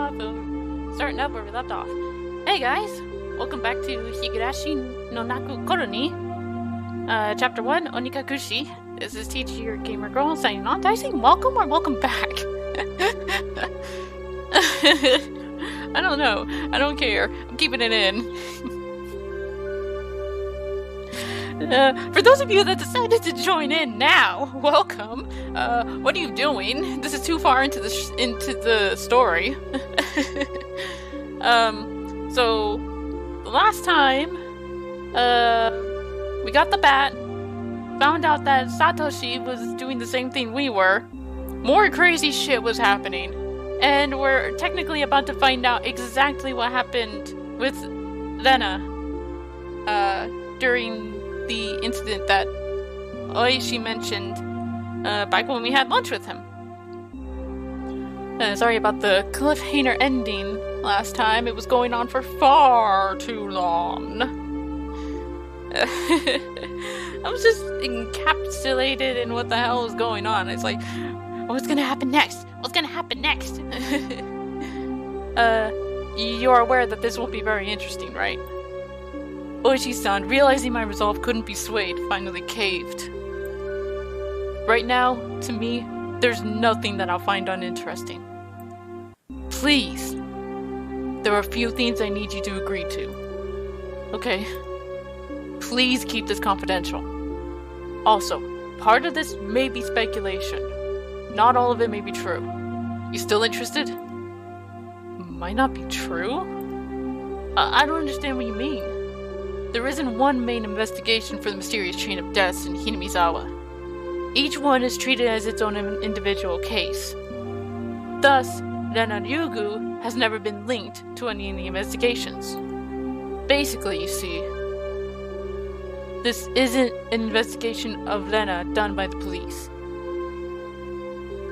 Starting up where we left off. Hey guys, welcome back to Higurashi no Naku Koroni. Chapter 1, Onikakushi. This is Teacher Your Gamer Girl signing on. Did I say welcome or welcome back? I don't know. I don't care. I'm keeping it in. For those of you that decided to join in now, welcome. What are you doing? This is too far into the story. So the last time, we got the bat, found out that Satoshi was doing the same thing we were. More crazy shit was happening, and we're technically about to find out exactly what happened with Lena, during the incident that Oishi mentioned back when we had lunch with him. Sorry about the cliffhanger ending last time. It was going on for far too long. I was just encapsulated in what the hell was going on. It's like, what's gonna happen next? What's gonna happen next? You're aware that this won't be very interesting, right? Oishi-san, realizing my resolve couldn't be swayed, finally caved. Right now, to me, there's nothing that I'll find uninteresting. Please, there are a few things I need you to agree to. Okay? Please keep this confidential. Also, part of this may be speculation. Not all of it may be true. You still interested? Might not be true? I don't understand what you mean. There isn't one main investigation for the mysterious chain of deaths in Hinamizawa. Each one is treated as its own individual case. Thus, Rena Ryugu has never been linked to any of the investigations. Basically, you see, this isn't an investigation of Rena done by the police.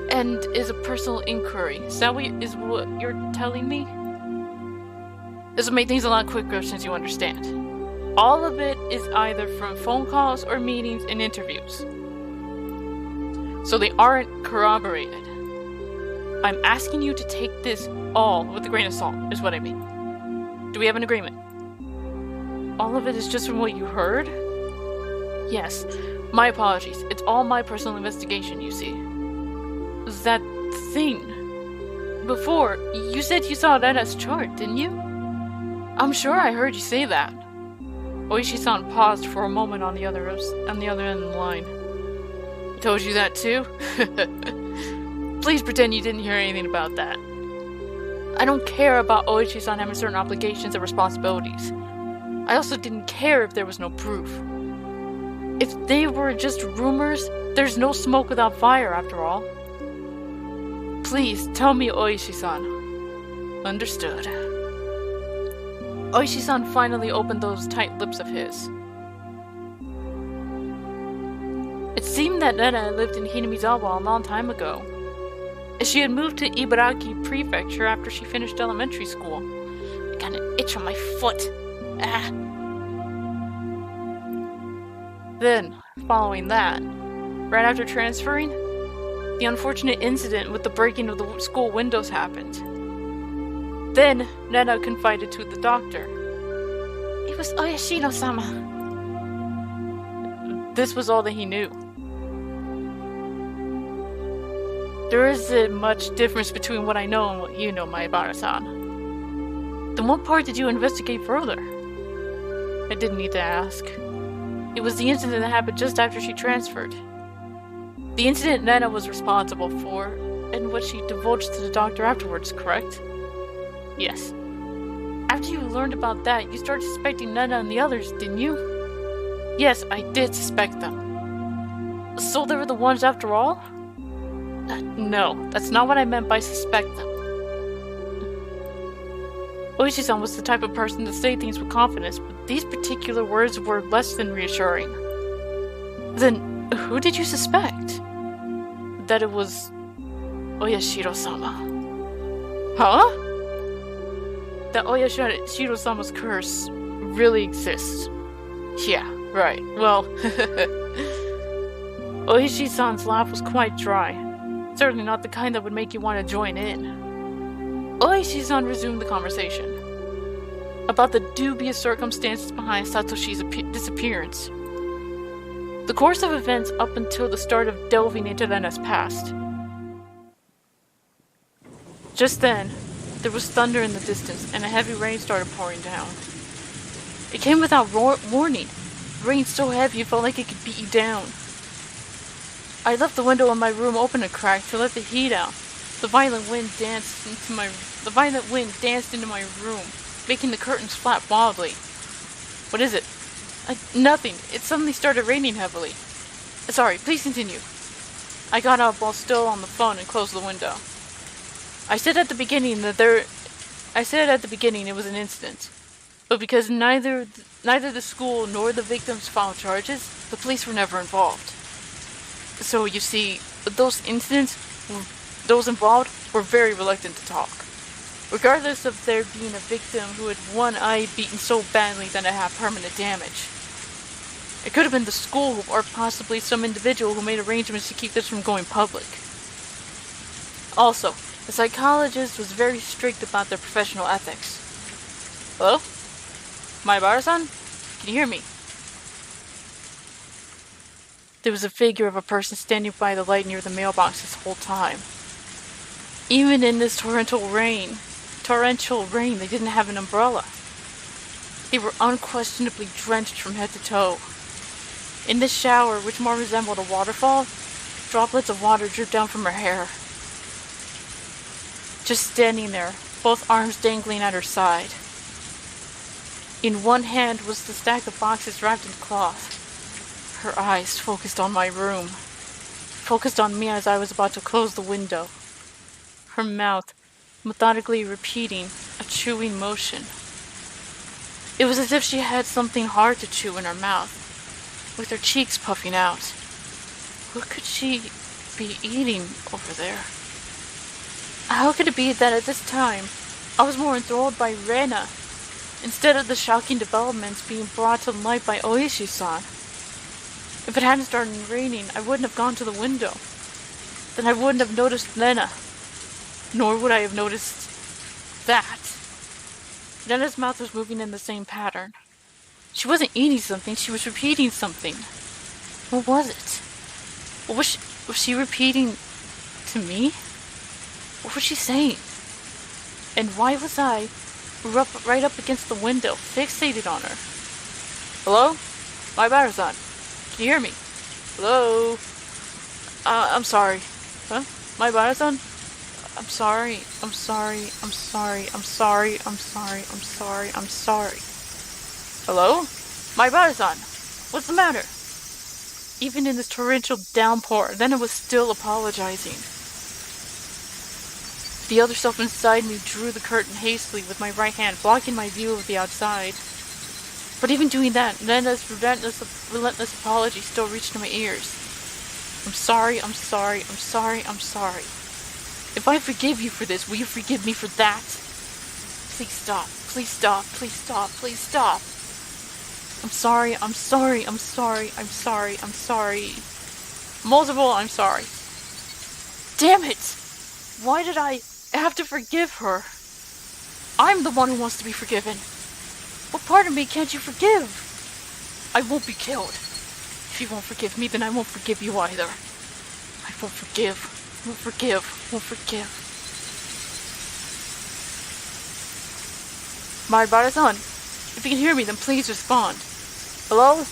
And is a personal inquiry. Is that what you're telling me? This will make things a lot quicker since you understand. All of it is either from phone calls or meetings and interviews. So they aren't corroborated. I'm asking you to take this all with a grain of salt, is what I mean. Do we have an agreement? All of it is just from what you heard? Yes, my apologies. It's all my personal investigation, you see. That thing. Before, you said you saw Rena's chart, didn't you? I'm sure I heard you say that. Oishi-san paused for a moment on the other end of the line. I told you that too? Please pretend you didn't hear anything about that. I don't care about Oishi-san having certain obligations and responsibilities. I also didn't care if there was no proof. If they were just rumors, there's no smoke without fire after all. Please tell me, Oishi-san. Understood. Oishi-san finally opened those tight lips of his. It seemed that Rena lived in Hinamizawa a long time ago. She had moved to Ibaraki Prefecture after she finished elementary school. I got an itch on my foot. Ah. Then, following that, right after transferring, the unfortunate incident with the breaking of the school windows happened. Then, Rena confided to the doctor. It was Oyashino-sama. This was all that he knew. There isn't much difference between what I know and what you know, Maibara-san. Then what part did you investigate further? I didn't need to ask. It was the incident that happened just after she transferred. The incident Rena was responsible for, and what she divulged to the doctor afterwards, correct? Yes. After you learned about that, you started suspecting Nana and the others, didn't you? Yes, I did suspect them. So they were the ones after all? No, that's not what I meant by suspect them. Oishi-san was the type of person to say things with confidence, but these particular words were less than reassuring. Then, who did you suspect? That it was Oyashiro-sama. Huh? That Oyashiro-sama's curse really exists. Yeah, right. Well, Oishi-san's laugh was quite dry. Certainly not the kind that would make you want to join in. Oishi-san resumed the conversation about the dubious circumstances behind Satoshi's disappearance. The course of events up until the start of delving into Lena's past. Just then, there was thunder in the distance and a heavy rain started pouring down. It came without warning. Rain so heavy it felt like it could beat you down. I left the window in my room open a crack to let the heat out. The violent wind danced into my room, making the curtains flap wildly. What is it? Nothing. It suddenly started raining heavily. Sorry, please continue. I got up while still on the phone and closed the window. I said at the beginning it was an incident, but because neither the school nor the victims filed charges, the police were never involved. So you see, those involved were very reluctant to talk, regardless of there being a victim who had one eye beaten so badly that it had permanent damage. It could have been the school or possibly some individual who made arrangements to keep this from going public. Also, the psychologist was very strict about their professional ethics. Hello? Maibara-san? Can you hear me? There was a figure of a person standing by the light near the mailbox this whole time. Even in this torrential rain, they didn't have an umbrella. They were unquestionably drenched from head to toe. In this shower, which more resembled a waterfall, droplets of water dripped down from her hair. Just standing there, both arms dangling at her side. In one hand was the stack of boxes wrapped in cloth. Her eyes focused on my room, focused on me as I was about to close the window. Her mouth methodically repeating a chewing motion. It was as if she had something hard to chew in her mouth, with her cheeks puffing out. What could she be eating over there? How could it be that at this time, I was more enthralled by Rena, instead of the shocking developments being brought to light by Oishi-san? If it hadn't started raining, I wouldn't have gone to the window. Then I wouldn't have noticed Lena. Nor would I have noticed that. Lena's mouth was moving in the same pattern. She wasn't eating something, she was repeating something. What was it? What was she repeating to me? What was she saying? And why was I right up against the window, fixated on her? Hello? Maibara-san, can you hear me? Hello? I'm sorry. Huh? Maibara-san? I'm sorry. Hello? Maibara-san, what's the matter? Even in this torrential downpour, Lena was still apologizing. The other self inside me drew the curtain hastily with my right hand, blocking my view of the outside. But even doing that, Lena's relentless apology still reached my ears. I'm sorry. If I forgive you for this, will you forgive me for that? Please stop. I'm sorry. Multiple I'm sorry. Damn it! Why did I have to forgive her? I'm the one who wants to be forgiven. What part of me can't you forgive? I won't be killed. If you won't forgive me, then I won't forgive you either. I won't forgive. Maibara-san, if you can hear me, then please respond. Hello?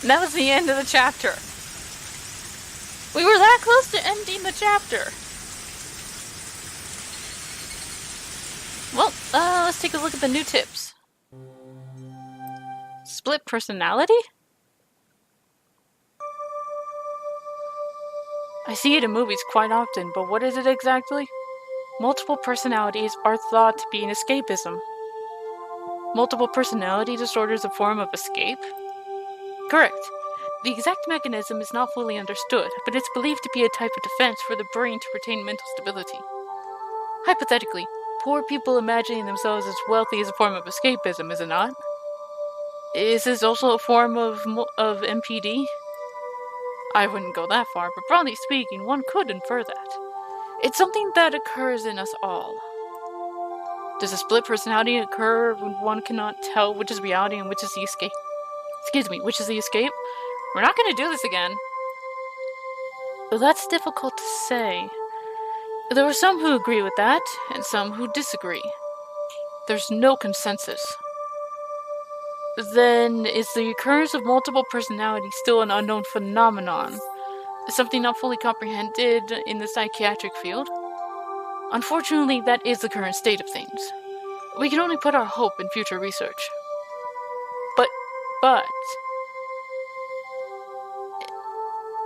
And that was the end of the chapter. We were that close to ending the chapter. Well, let's take a look at the new tips. Split personality? I see it in movies quite often, but what is it exactly? Multiple personalities are thought to be an escapism. Multiple personality disorder is a form of escape? Correct. The exact mechanism is not fully understood, but it's believed to be a type of defense for the brain to retain mental stability. Hypothetically, poor people imagining themselves as wealthy is a form of escapism, is it not? Is this also a form of MPD? I wouldn't go that far, but broadly speaking, one could infer that. It's something that occurs in us all. Does a split personality occur when one cannot tell which is reality and which is the escape? Which is the escape? We're not going to do this again. But that's difficult to say. There are some who agree with that, and some who disagree. There's no consensus. Then, is the occurrence of multiple personalities still an unknown phenomenon? Is something not fully comprehended in the psychiatric field? Unfortunately, that is the current state of things. We can only put our hope in future research. But...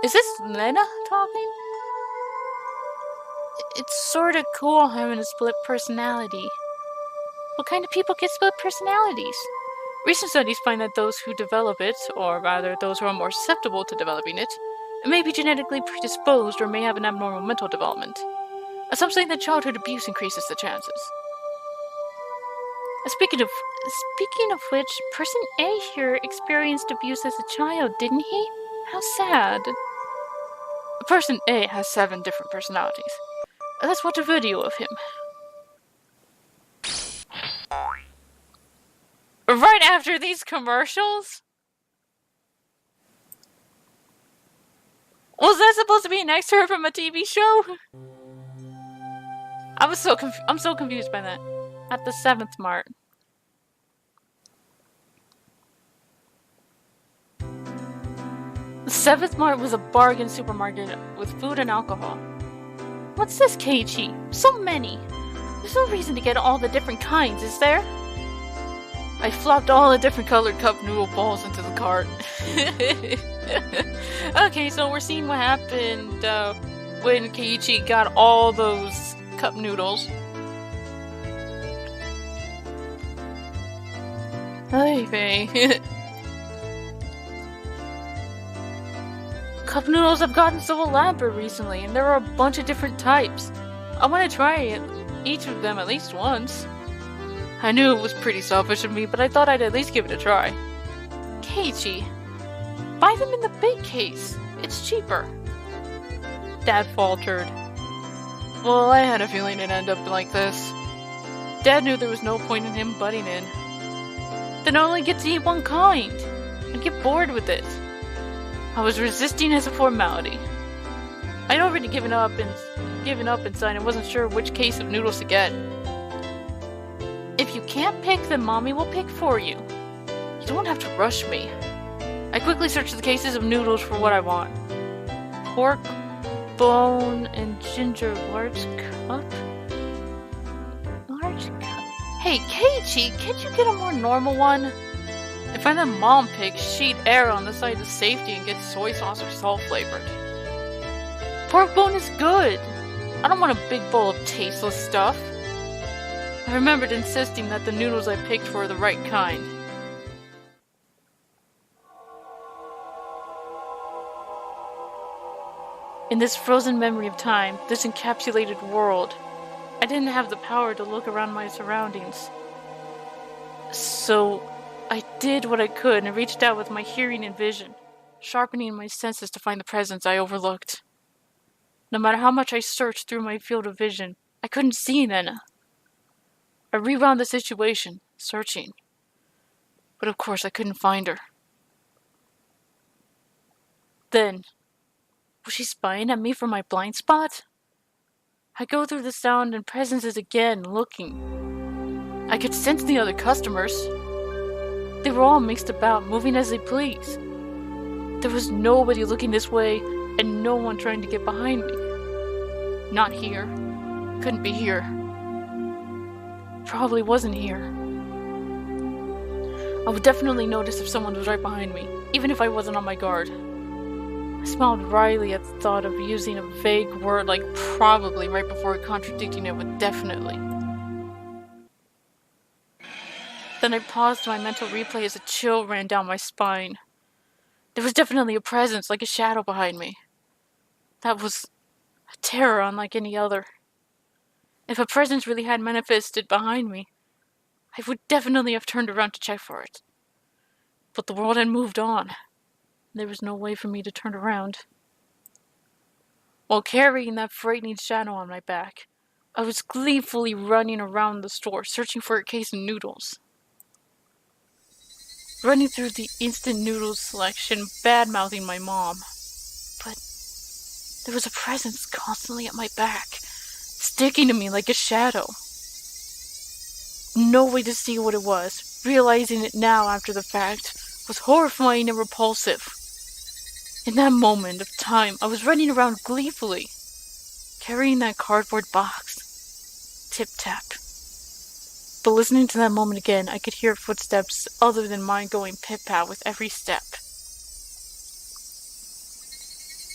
Is this Lena talking? It's sorta cool having a split personality. What kind of people get split personalities? Recent studies find that those who develop it, or rather those who are more susceptible to developing it, may be genetically predisposed or may have an abnormal mental development. Some say that childhood abuse increases the chances. Speaking of which, Person A here experienced abuse as a child, didn't he? How sad. Person A has 7 different personalities. Let's watch a video of him. Right after these commercials? Was that supposed to be an excerpt from a TV show? I'm so confused by that. At the 7th Mart. The 7th Mart was a bargain supermarket with food and alcohol. What's this, Keiichi? So many! There's no reason to get all the different kinds, is there? I flopped all the different colored cup noodle balls into the cart. Okay, so we're seeing what happened when Keiichi got all those cup noodles. Okay. Cup noodles have gotten so elaborate recently, and there are a bunch of different types. I want to try each of them at least once. I knew it was pretty selfish of me, but I thought I'd at least give it a try. Keiichi, buy them in the big case. It's cheaper. Dad faltered. Well, I had a feeling it'd end up like this. Dad knew there was no point in him butting in. Then I only get to eat one kind. I'd get bored with it. I was resisting as a formality. I'd already given up inside and wasn't sure which case of noodles to get. If you can't pick, then Mommy will pick for you. You don't have to rush me. I quickly searched the cases of noodles for what I want. Pork, bone, and ginger large cup? Large cup? Hey, Keiichi, can't you get a more normal one? If I let Mom pick, she'd err on the side of safety and get soy sauce or salt flavored. Pork bone is good. I don't want a big bowl of tasteless stuff. I remembered insisting that the noodles I picked were the right kind. In this frozen memory of time, this encapsulated world, I didn't have the power to look around my surroundings. So I did what I could and reached out with my hearing and vision, sharpening my senses to find the presence I overlooked. No matter how much I searched through my field of vision, I couldn't see Nena. I rewound the situation, searching. But of course I couldn't find her. Then, was she spying at me from my blind spot? I go through the sound and presences again, looking. I could sense the other customers. They were all mixed about, moving as they pleased. There was nobody looking this way, and no one trying to get behind me. Not here. Couldn't be here. Probably wasn't here. I would definitely notice if someone was right behind me, even if I wasn't on my guard. I smiled wryly at the thought of using a vague word like probably right before contradicting it with definitely. Then I paused my mental replay as a chill ran down my spine. There was definitely a presence, like a shadow behind me. That was a terror unlike any other. If a presence really had manifested behind me, I would definitely have turned around to check for it. But the world had moved on. There was no way for me to turn around. While carrying that frightening shadow on my back, I was gleefully running around the store searching for a case of noodles. Running through the instant noodles selection, bad-mouthing my mom. But there was a presence constantly at my back, sticking to me like a shadow. No way to see what it was. Realizing it now after the fact was horrifying and repulsive. In that moment of time, I was running around gleefully, carrying that cardboard box. Tip-tap. But listening to that moment again, I could hear footsteps other than mine going pip-pat with every step.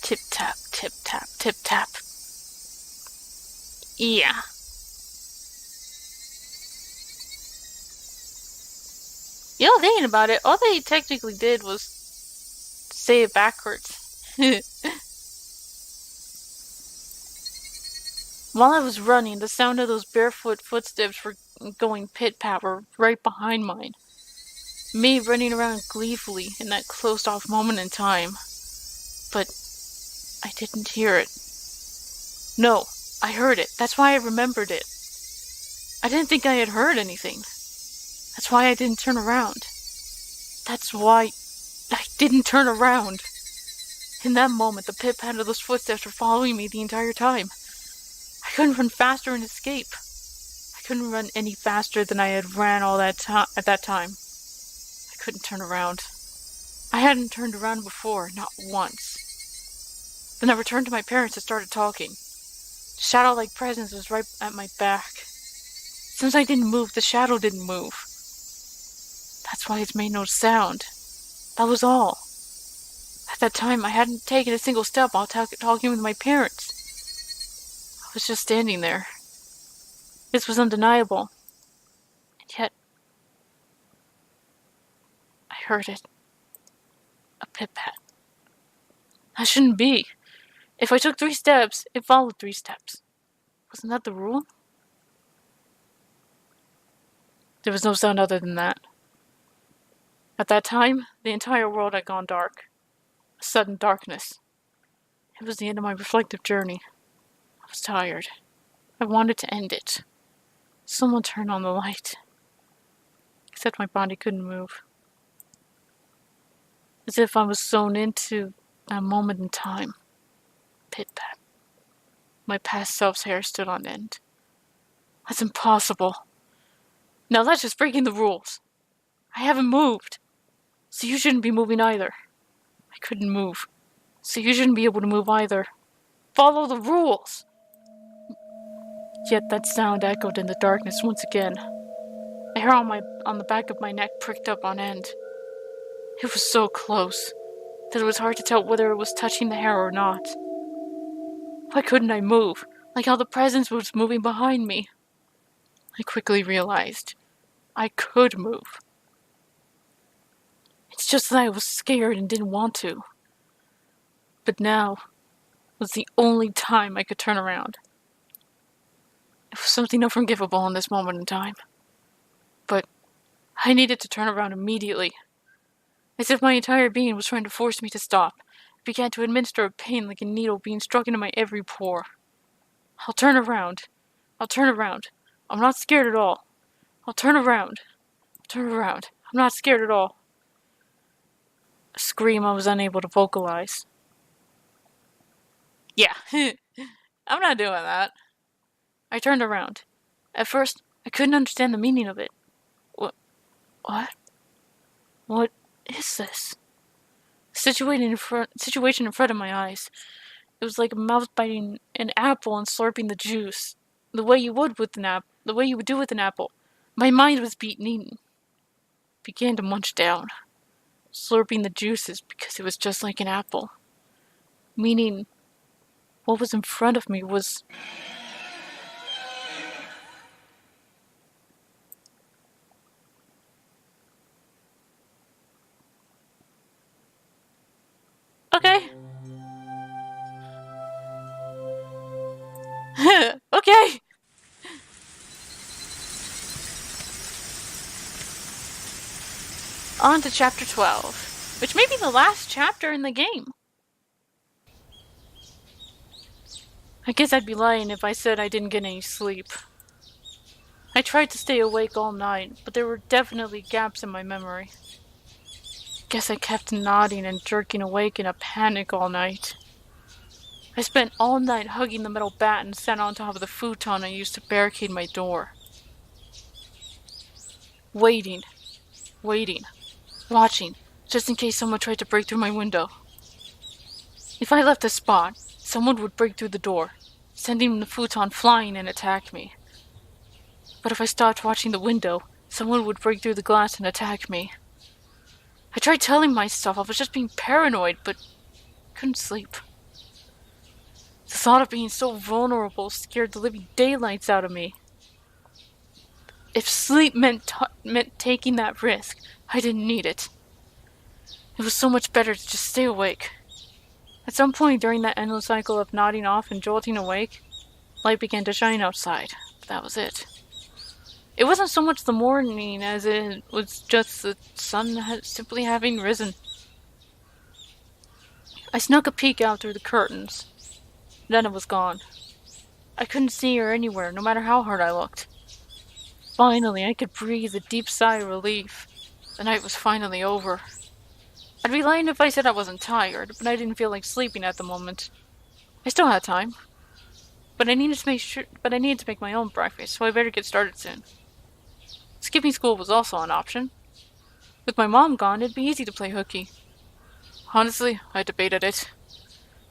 Tip-tap, tip-tap, tip-tap. Yeah. You know, thinking about it, all they technically did was say it backwards. While I was running, the sound of those barefoot footsteps were going pit-pat were right behind mine. Me running around gleefully in that closed-off moment in time. But I didn't hear it. No, I heard it. That's why I remembered it. I didn't think I had heard anything. That's why I didn't turn around. That's why I didn't turn around. In that moment, the pit-pat of those footsteps were following me the entire time. I couldn't run faster and escape. I couldn't run any faster than I had ran all that at that time. I couldn't turn around. I hadn't turned around before, not once. Then I returned to my parents and started talking. The shadow-like presence was right at my back. Since I didn't move, the shadow didn't move. That's why it made no sound. That was all. At that time, I hadn't taken a single step while talking with my parents. I was just standing there. This was undeniable. And yet, I heard it. A pip-pat. That shouldn't be. If I took 3 steps, it followed 3 steps. Wasn't that the rule? There was no sound other than that. At that time, the entire world had gone dark. A sudden darkness. It was the end of my reflective journey. I was tired. I wanted to end it. Someone turned on the light. Except my body couldn't move. As if I was sewn into that moment in time. Pit-pat. My past self's hair stood on end. That's impossible. Now that's just breaking the rules. I haven't moved. So you shouldn't be moving either. I couldn't move. So you shouldn't be able to move either. Follow the rules! Yet that sound echoed in the darkness once again. The hair on the back of my neck pricked up on end. It was so close that it was hard to tell whether it was touching the hair or not. Why couldn't I move, like how the presence was moving behind me? I quickly realized I could move. It's just that I was scared and didn't want to. But now was the only time I could turn around. It was something unforgivable in this moment in time. But I needed to turn around immediately. As if my entire being was trying to force me to stop. It began to administer a pain like a needle being struck into my every pore. I'll turn around. I'll turn around. I'm not scared at all. I'll turn around. Turn around. I'm not scared at all. A scream I was unable to vocalize. Yeah, I'm not doing that. I turned around. At first, I couldn't understand the meaning of it. What? What is this? Situation in front of my eyes. It was like a mouse biting an apple and slurping the juice. The way you would do with an apple. My mind was beaten. Began to munch down. Slurping the juices because it was just like an apple. Meaning, what was in front of me was... On to chapter 12, which may be the last chapter in the game. I guess I'd be lying if I said I didn't get any sleep. I tried to stay awake all night, but there were definitely gaps in my memory. Guess I kept nodding and jerking awake in a panic all night. I spent all night hugging the metal bat and sat on top of the futon I used to barricade my door. Waiting, watching, just in case someone tried to break through my window. If I left the spot, someone would break through the door, sending the futon flying and attack me. But if I stopped watching the window, someone would break through the glass and attack me. I tried telling myself I was just being paranoid, but couldn't sleep. The thought of being so vulnerable scared the living daylights out of me. If sleep meant taking that risk, I didn't need it. It was so much better to just stay awake. At some point during that endless cycle of nodding off and jolting awake, light began to shine outside, but that was it. It wasn't so much the morning as it was just the sun simply having risen. I snuck a peek out through the curtains. Then it was gone. I couldn't see her anywhere, no matter how hard I looked. Finally, I could breathe a deep sigh of relief. The night was finally over. I'd be lying if I said I wasn't tired, but I didn't feel like sleeping at the moment. I still had time. But I needed to make my own breakfast, so I better get started soon. Skipping school was also an option. With my mom gone, it'd be easy to play hooky. Honestly, I debated it.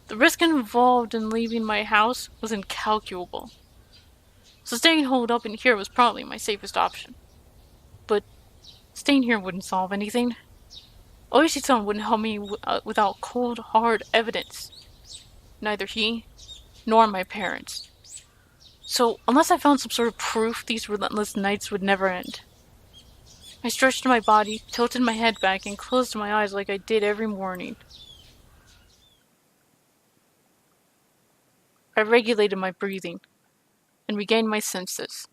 The risk involved in leaving my house was incalculable. So staying holed up in here was probably my safest option. But staying here wouldn't solve anything. Oishi-san wouldn't help me without cold, hard evidence. Neither he, nor my parents. So, unless I found some sort of proof, these relentless nights would never end. I stretched my body, tilted my head back, and closed my eyes like I did every morning. I regulated my breathing, and regained my senses.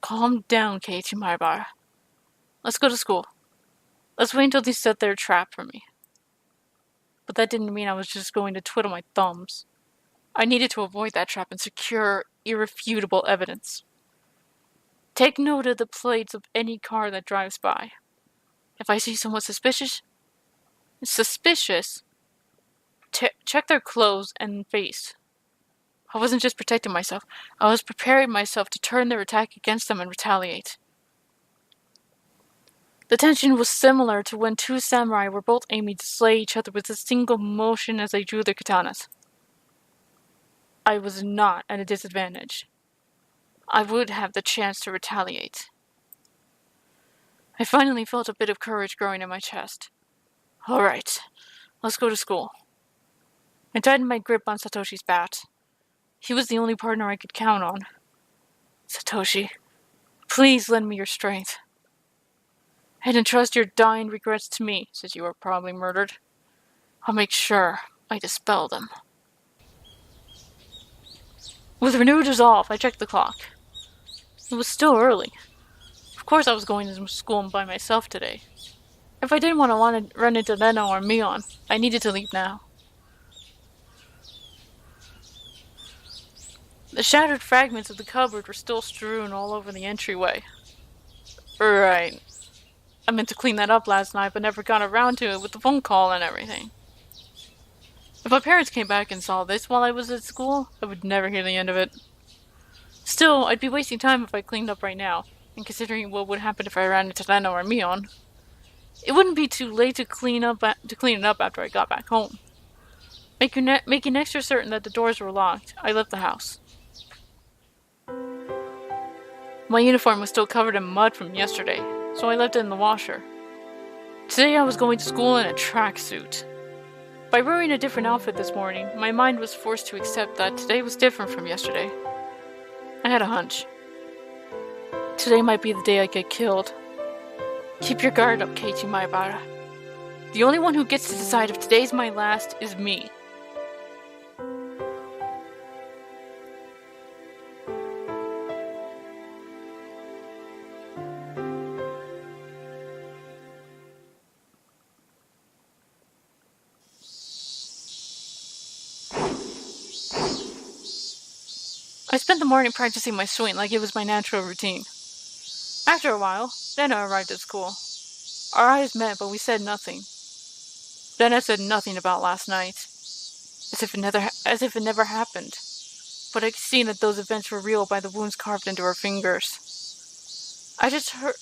Calm down, Keiichi Maibara. Let's go to school. Let's wait until they set their trap for me. But that didn't mean I was just going to twiddle my thumbs. I needed to avoid that trap and secure irrefutable evidence. Take note of the plates of any car that drives by. If I see someone suspicious, check their clothes and face. I wasn't just protecting myself, I was preparing myself to turn their attack against them and retaliate. The tension was similar to when two samurai were both aiming to slay each other with a single motion as they drew their katanas. I was not at a disadvantage. I would have the chance to retaliate. I finally felt a bit of courage growing in my chest. All right, let's go to school. I tightened my grip on Satoshi's bat. He was the only partner I could count on. Satoshi, please lend me your strength. And entrust your dying regrets to me, since you were probably murdered. I'll make sure I dispel them. With renewed resolve, I checked the clock. It was still early. Of course I was going to school by myself today. If I didn't want to run into Reno or Mion, I needed to leave now. The shattered fragments of the cupboard were still strewn all over the entryway. Right. I meant to clean that up last night, but never got around to it with the phone call and everything. If my parents came back and saw this while I was at school, I would never hear the end of it. Still, I'd be wasting time if I cleaned up right now, and considering what would happen if I ran into Reno or Mion, it wouldn't be too late to clean it up after I got back home. Making extra certain that the doors were locked, I left the house. My uniform was still covered in mud from yesterday, so I left it in the washer. Today I was going to school in a tracksuit. By wearing a different outfit this morning, my mind was forced to accept that today was different from yesterday. I had a hunch. Today might be the day I get killed. Keep your guard up, Keiichi Maibara. The only one who gets to decide if today's my last is me. I spent the morning practicing my swing like it was my natural routine. After a while, Nana arrived at school. Our eyes met, but we said nothing. Nana said nothing about last night, as if it never happened. But I could see that those events were real by the wounds carved into her fingers. I just heard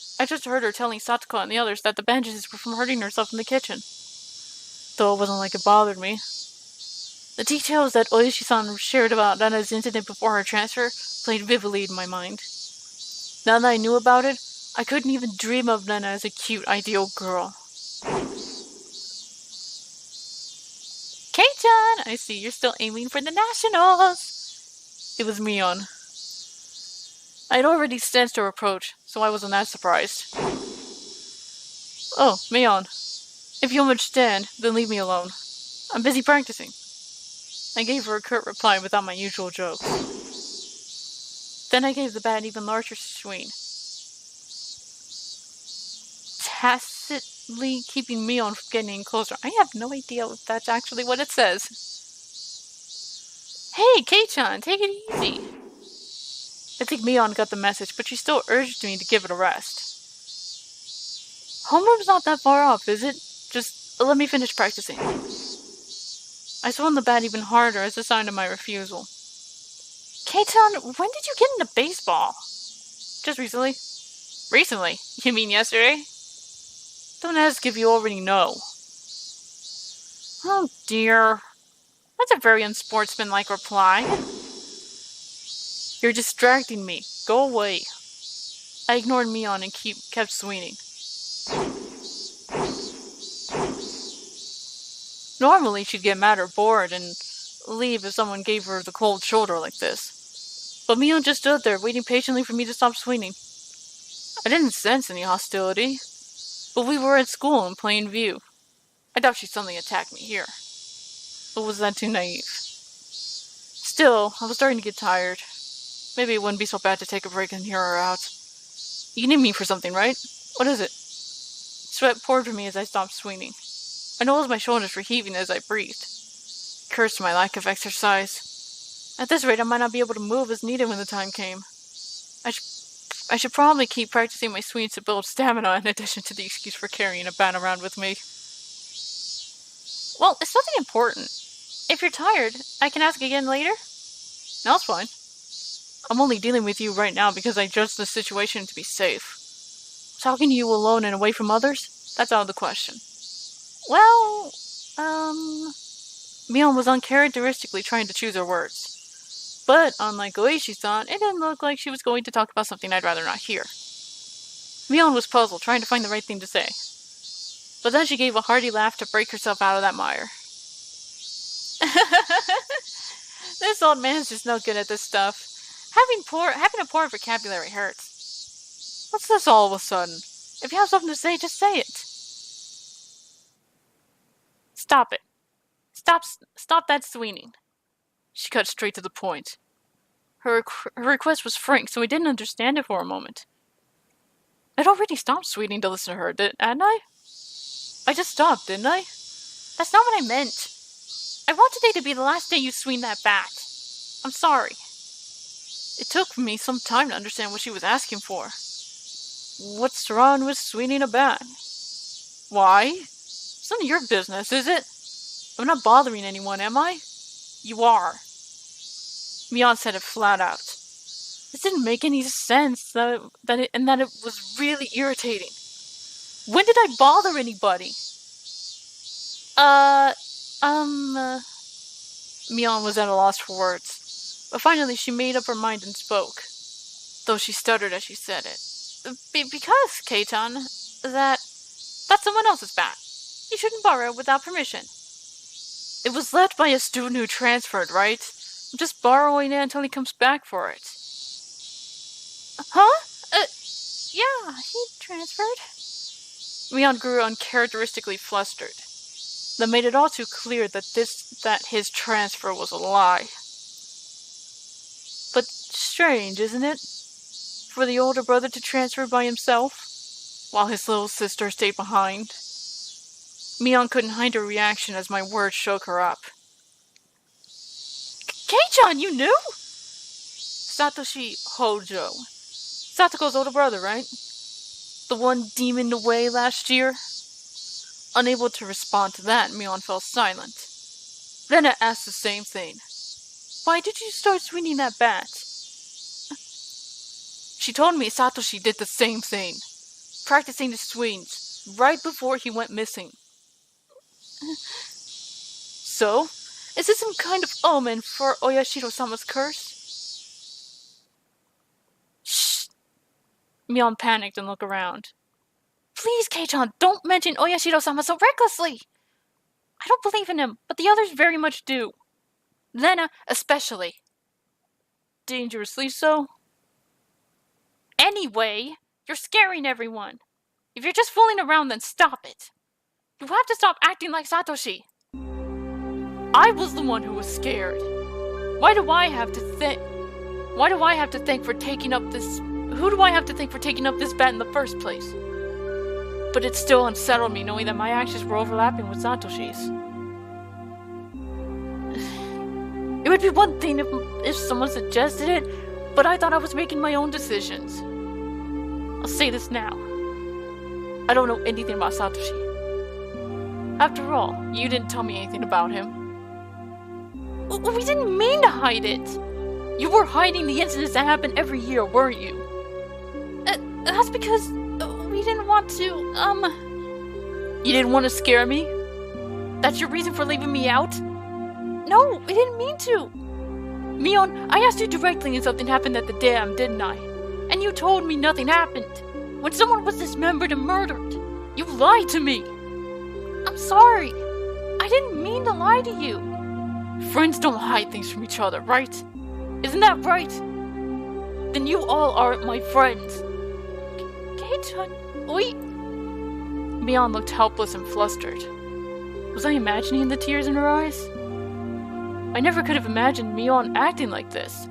her telling Satoko and the others that the bandages were from hurting herself in the kitchen. Though it wasn't like it bothered me. The details that Oishi-san shared about Nana's incident before her transfer played vividly in my mind. Now that I knew about it, I couldn't even dream of Nana as a cute, ideal girl. Kei-chan, I see you're still aiming for the nationals. It was Mion. I'd already sensed her approach, so I wasn't that surprised. Oh, Mion. If you understand, then leave me alone. I'm busy practicing. I gave her a curt reply without my usual jokes. Then I gave the bat an even larger swing, tacitly keeping Mion from getting in closer. I have no idea if that's actually what it says. Hey, Kei-chan, take it easy. I think Mion got the message, but she still urged me to give it a rest. Homeroom's not that far off, is it? Just let me finish practicing. I swung the bat even harder as a sign of my refusal. Kei-chan, when did you get into baseball? Just recently. Recently? You mean yesterday? Don't ask if you already know. Oh dear. That's a very unsportsmanlike reply. You're distracting me. Go away. I ignored Mion and kept swinging. Normally she'd get mad or bored and leave if someone gave her the cold shoulder like this. But Mion just stood there, waiting patiently for me to stop swinging. I didn't sense any hostility, but we were at school in plain view. I doubt she'd suddenly attack me here. But was that too naive? Still, I was starting to get tired. Maybe it wouldn't be so bad to take a break and hear her out. You need me for something, right? What is it? Sweat poured from me as I stopped swinging. I noticed my shoulders were heaving as I breathed. Cursed my lack of exercise. At this rate, I might not be able to move as needed when the time came. I should probably keep practicing my swings to build stamina in addition to the excuse for carrying a bat around with me. Well, it's nothing important. If you're tired, I can ask again later? No, it's fine. I'm only dealing with you right now because I judged the situation to be safe. Talking to you alone and away from others? That's out of the question. Well, Mion was uncharacteristically trying to choose her words. But, unlike Oishi-san, it didn't look like she was going to talk about something I'd rather not hear. Mion was puzzled, trying to find the right thing to say. But then she gave a hearty laugh to break herself out of that mire. This old man's just no good at this stuff. Having a poor vocabulary hurts. What's this all of a sudden? If you have something to say, just say it. Stop it. Stop that swinging. She cut straight to the point. Her request was frank, so I didn't understand it for a moment. I'd already stopped swinging to listen to her, hadn't I? I just stopped, didn't I? That's not what I meant. I want today to be the last day you swing that bat. I'm sorry. It took me some time to understand what she was asking for. What's wrong with swinging a bat? Why? It's none of your business, is it? I'm not bothering anyone, am I? You are. Mion said it flat out. This didn't make any sense, that it was really irritating. When did I bother anybody? Mion was at a loss for words, but finally she made up her mind and spoke, though she stuttered as she said it. Because, Kei-chan, that's someone else's bat. You shouldn't borrow it without permission. It was left by a student who transferred, right? I'm just borrowing it until he comes back for it. Huh? Yeah, he transferred. Mion grew uncharacteristically flustered. That made it all too clear that his transfer was a lie. But strange, isn't it? For the older brother to transfer by himself, while his little sister stayed behind. Mion couldn't hide her reaction as my words shook her up. Kei-chan, you knew? Satoshi Hojo. Satoko's older brother, right? The one demoned away last year? Unable to respond to that, Mion fell silent. Lena asked the same thing. Why did you start swinging that bat? She told me Satoshi did the same thing, practicing his swings right before he went missing. So, is this some kind of omen for Oyashiro-sama's curse? Shh! Mion panicked and looked around. Please, Kei-chan, don't mention Oyashiro-sama so recklessly! I don't believe in him, but the others very much do. Lena, especially. Dangerously so? Anyway, you're scaring everyone. If you're just fooling around, then stop it. You have to stop acting like Satoshi. I was the one who was scared. Why do I have to thank for taking up this... Who do I have to thank for taking up this bet in the first place? But it still unsettled me knowing that my actions were overlapping with Satoshi's. It would be one thing if someone suggested it, but I thought I was making my own decisions. I'll say this now. I don't know anything about Satoshi. After all, you didn't tell me anything about him. We didn't mean to hide it. You were hiding the incidents that happen every year, weren't you? That's because we didn't want to, You didn't want to scare me? That's your reason for leaving me out? No, we didn't mean to. Mion, I asked you directly and something happened at the dam, didn't I? And you told me nothing happened. When someone was dismembered and murdered, you lied to me. I'm sorry. I didn't mean to lie to you. Friends don't hide things from each other, right? Isn't that right? Then you all aren't my friends. Kei-chan, wait. Mion looked helpless and flustered. Was I imagining the tears in her eyes? I never could have imagined Mion acting like this.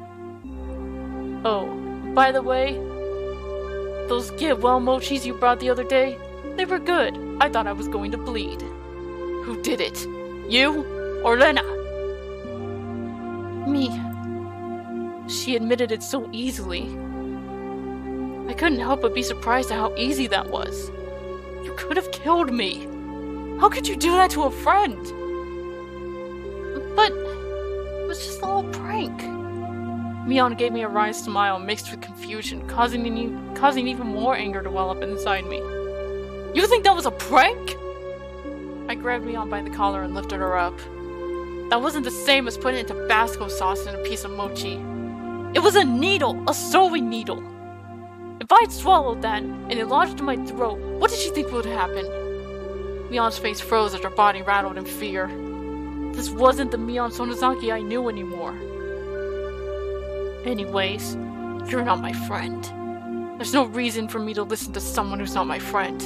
Oh, by the way, those get well mochis you brought the other day, they were good. I thought I was going to bleed. Who did it? You or Lena? Me. She admitted it so easily. I couldn't help but be surprised at how easy that was. You could have killed me. How could you do that to a friend? But it was just a little prank. Mion gave me a wry smile mixed with confusion, causing even more anger to well up inside me. You think that was a prank? I grabbed Mion by the collar and lifted her up. That wasn't the same as putting Tabasco sauce in a piece of mochi. It was a needle, a sewing needle. If I'd swallowed that and it lodged in my throat, what did she think would happen? Mion's face froze as her body rattled in fear. This wasn't the Mion Sonozaki I knew anymore. Anyways, you're not my friend. There's no reason for me to listen to someone who's not my friend.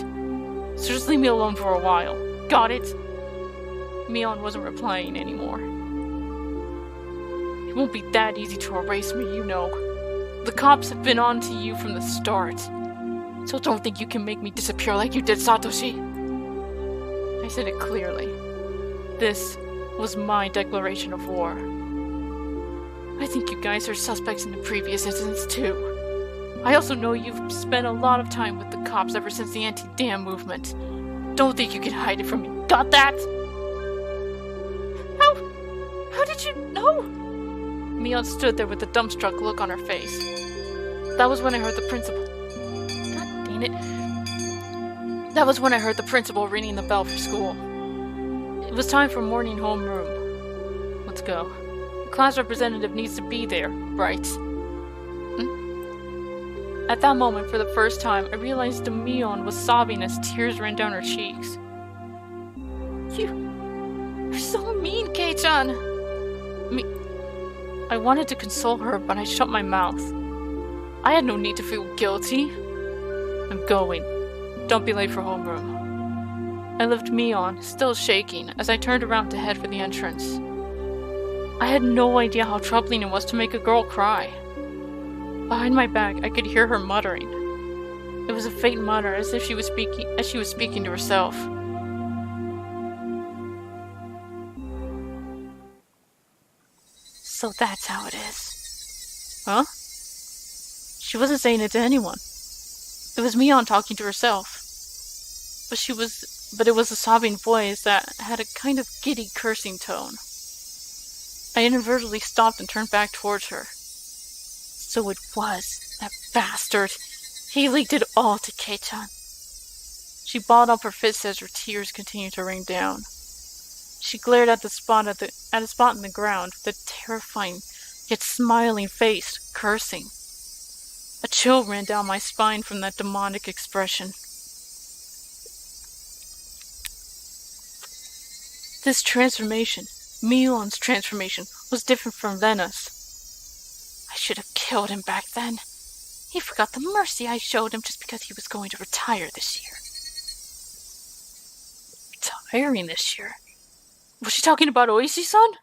So just leave me alone for a while. Got it? Mion wasn't replying anymore. It won't be that easy to erase me, you know. The cops have been on to you from the start. So don't think you can make me disappear like you did Satoshi. I said it clearly. This was my declaration of war. I think you guys are suspects in the previous incidents too. I also know you've spent a lot of time with the cops ever since the anti-dam movement. Don't think you can hide it from me. Got that? How did you know? Mion stood there with a dumbstruck look on her face. That was when I heard the principal. God dang it. That was when I heard the principal ringing the bell for school. It was time for morning homeroom. Let's go. The class representative needs to be there, right? At that moment, for the first time, I realized Mion was sobbing as tears ran down her cheeks. You're so mean, Kei-chan! I wanted to console her, but I shut my mouth. I had no need to feel guilty. I'm going. Don't be late for homeroom. I left Mion, still shaking, as I turned around to head for the entrance. I had no idea how troubling it was to make a girl cry. Behind my back, I could hear her muttering. It was a faint mutter, as if she was speaking to herself. So that's how it is. Huh? She wasn't saying it to anyone. It was Mion talking to herself. But it was a sobbing voice that had a kind of giddy cursing tone. I inadvertently stopped and turned back towards her. So it was, that bastard. He leaked it all to Kei-chan. She balled up her fists as her tears continued to rain down. She glared at a spot in the ground, with a terrifying yet smiling face, cursing. A chill ran down my spine from that demonic expression. This transformation, Mion's transformation, was different from Lena's. I should have killed him back then. He forgot the mercy I showed him just because he was going to retire this year. Retiring this year? Was she talking about Oishi-san?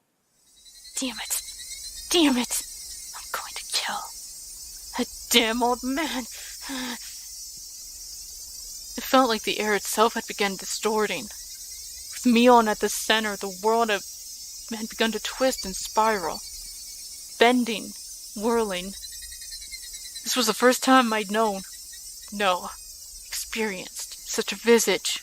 Damn it. Damn it. I'm going to kill that damn old man. It felt like the air itself had begun distorting. With Mion at the center, the world had begun to twist and spiral. Bending, whirling. This was the first time I'd experienced such a visage.